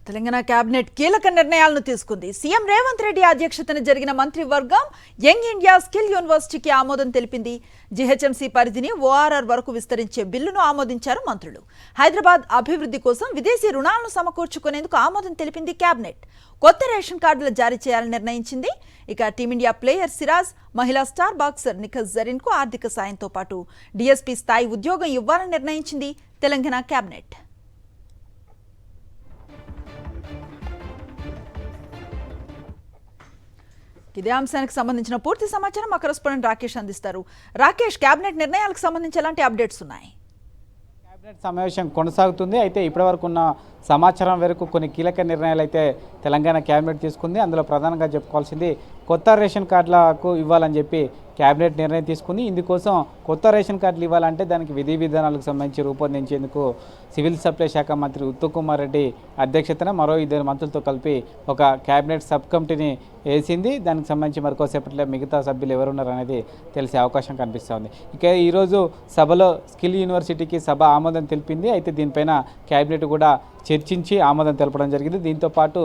Telangana cabinet కీలక నిర్ణయాలను తీసుకుంది. సీఎం రేవంత్ రెడ్డి అధ్యక్షతన జరిగిన మంత్రివర్గం యంగ్ ఇండియా స్కిల్ యూనివర్సిటీకి ఆమోదం తెలిపింది. జీహెచ్ఎంసీ పరిధిని ఓఆర్ఆర్ వరకు విస్తరించే బిల్లును ఆమోదించారు మంత్రులు. హైదరాబాద్ అభివృద్ధి కోసం విదేశీ రుణాలను సమకూర్చుకునేందుకు ఆమోదం తెలిపింది కేబినెట్. కొత్త రేషన్ కార్డులు జారీ చేయాలని నిర్ణయించింది. ఇక టీమిండియా ప్లేయర్ సిరాజ్, మహిళా స్టార్ బాక్సర్ నిఖత్ జరీన్ కు ఆర్థిక సాయంతో పాటు డీఎస్పీ స్థాయి ఉద్యోగం ఇవ్వాలని నిర్ణయించింది తెలంగాణ కేబినెట్. ఇదే అంశానికి సంబంధించిన పూర్తి సమాచారం మా కరెస్పాండెంట్ రాకేష్ అందిస్తారు. రాకేష్, కేబినెట్ నిర్ణయాలకు సంబంధించి ఎలాంటి అప్డేట్స్ ఉన్నాయి? కేబినెట్ సమావేశం కొనసాగుతుంది. అయితే ఇప్పటివరకు ఉన్న సమాచారం వరకు కొన్ని కీలక నిర్ణయాలు అయితే తెలంగాణ కేబినెట్ తీసుకుంది. అందులో ప్రధానంగా చెప్పుకోవాల్సింది కొత్త రేషన్ కార్డులకు ఇవ్వాలని చెప్పి కేబినెట్ నిర్ణయం తీసుకుంది. ఇందుకోసం కొత్త రేషన్ కార్డులు ఇవ్వాలంటే దానికి విధి విధానాలకు సంబంధించి రూపొందించేందుకు సివిల్ సప్లై శాఖ మంత్రి ఉత్తమ్ కుమార్ రెడ్డి అధ్యక్షతన మరో 2 మంత్రులతో కలిపి ఒక కేబినెట్ సబ్ కమిటీని వేసింది. దానికి సంబంధించి మరికోసేపట్లో మిగతా సభ్యులు ఎవరున్నారు అనేది తెలిసే అవకాశం కనిపిస్తోంది. ఇక ఈరోజు సభలో స్కిల్ యూనివర్సిటీకి సభ ఆమోదం తెలిపింది. అయితే దీనిపైన కేబినెట్ కూడా చర్చించి ఆమోదం తెలపడం జరిగింది. దీంతోపాటు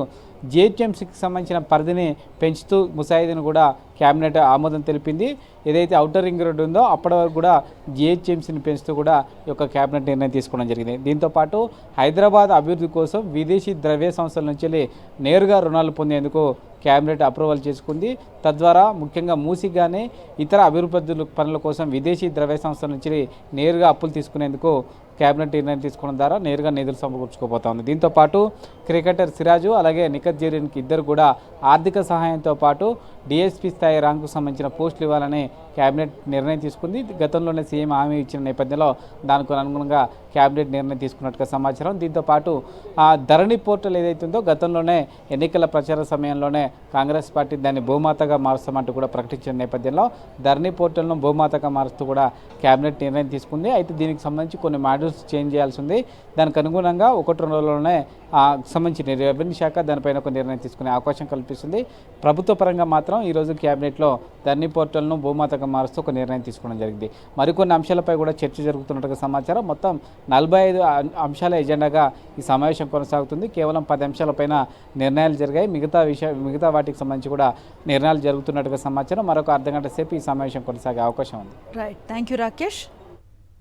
జీహెచ్ఎంసీకి సంబంధించిన పరిధిని పెంచుతూ ముసాయిదాను కూడా కేబినెట్ ఆమోదం తెలిపింది. ఏదైతే ఔటర్ రింగ్ రోడ్డు ఉందో అప్పటి వరకు కూడా జీహెచ్ఎంసీని పెంచుతూ కూడా ఈ యొక్క కేబినెట్ నిర్ణయం తీసుకోవడం జరిగింది. దీంతోపాటు హైదరాబాద్ అభివృద్ధి కోసం విదేశీ ద్రవ్య సంస్థల నుంచి నేరుగా రుణాలు పొందేందుకు కేబినెట్ అప్రూవల్ చేసుకుంది. తద్వారా ముఖ్యంగా మూసి కానీ ఇతర అభివృద్ధి పనుల కోసం విదేశీ ద్రవ్య సంస్థల నుంచి నేరుగా అప్పులు తీసుకునేందుకు కేబినెట్ నిర్ణయం తీసుకోవడం ద్వారా నేరుగా నిధులు సమకూర్చుకోబోతా ఉంది. దీంతోపాటు క్రికెటర్ సిరాజు అలాగే నిఖత్ జరీన్కి ఇద్దరు కూడా ఆర్థిక సహాయంతో పాటు డిఎస్పీ స్థాయి ర్యాంకుకు సంబంధించిన పోస్టులు ఇవ్వాలని కేబినెట్ నిర్ణయం తీసుకుంది. గతంలోనే సీఎం హామీ ఇచ్చిన నేపథ్యంలో దానికి అనుగుణంగా కేబినెట్ నిర్ణయం తీసుకున్నట్టుగా సమాచారం. దీంతోపాటు ధరణి పోర్టల్ ఏదైతే ఉందో గతంలోనే ఎన్నికల ప్రచార సమయంలోనే కాంగ్రెస్ పార్టీ దాన్ని భూమాతగా మారుస్తామంటూ కూడా ప్రకటించిన నేపథ్యంలో ధరణి పోర్టల్ను భూమాతగా మారుస్తూ కూడా కేబినెట్ నిర్ణయం తీసుకుంది. అయితే దీనికి సంబంధించి కొన్ని మాడ్యూల్స్ చేంజ్ చేయాల్సి ఉంది. దానికి అనుగుణంగా 1-2 రోజుల్లోనే సంబంధించిన రెవెన్యూ శాఖ దానిపైన ఒక నిర్ణయం తీసుకునే అవకాశం కల్పిస్తుంది. ప్రభుత్వ పరంగా మాత్రం ఈరోజు కేబినెట్లో ధరణి పోర్టల్ను భూమాతగా మారుస్తూ ఒక నిర్ణయం తీసుకోవడం జరిగింది. మరికొన్ని అంశాలపై కూడా చర్చ జరుగుతున్నట్టుగా సమాచారం. మొత్తం 45 అంశాల ఎజెండాగా ఈ సమావేశం కొనసాగుతుంది. కేవలం 10 అంశాలపైన నిర్ణయాలు జరిగాయి. మిగతా వాటికి సంబంధించి కూడా నిర్ణయాలు జరుగుతున్నట్టుగా సమాచారం. మరొక అర్ధగంట సేపు ఈ సమావేశం కొనసాగే అవకాశం ఉంది. Right, thank you Rakesh.